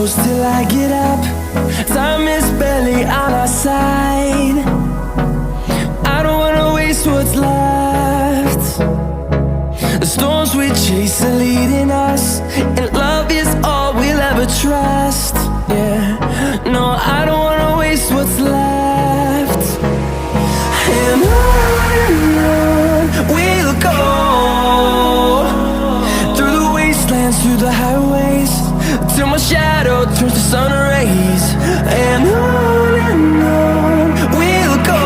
close till I get up. Time is barely on our side. I don't wanna waste what's left. The storms we chase are leading us, and love is all we'll ever trust. Yeah, no, I don't wanna waste what's left. And on we'll go, through the wastelands, through the highways, till my shadow turns to sun rays. And on we'll go,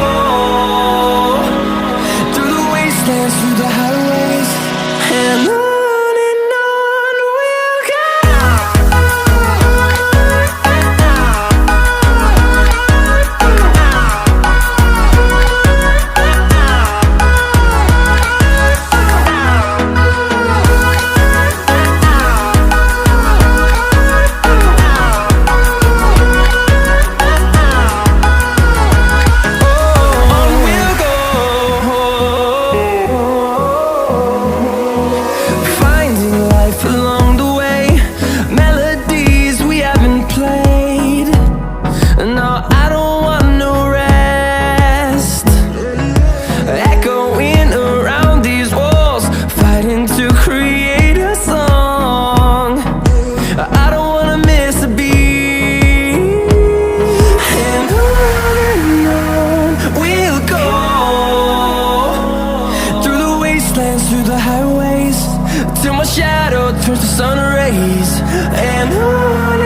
through the wastelands, through the highways, and on we'll go. Through the highways, till my shadow turns to sun rays. And on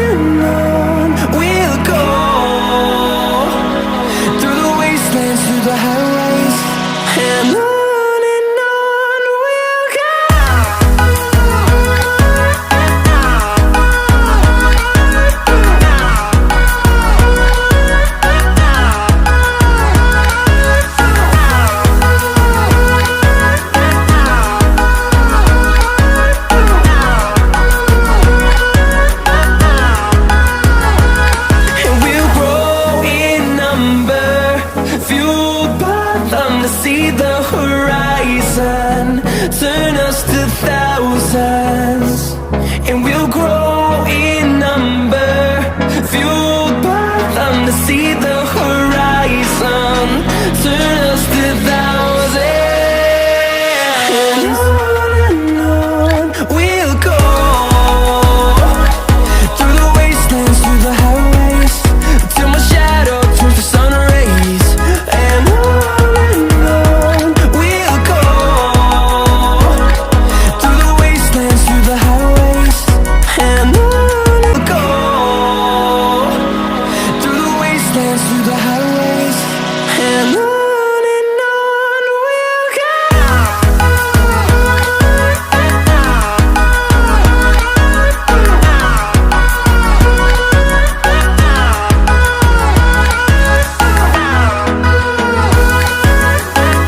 we'll go, through the wastelands, through the highways, and on we'll go. See the horizon, turn us to thousands, and we'll grow in number, fuel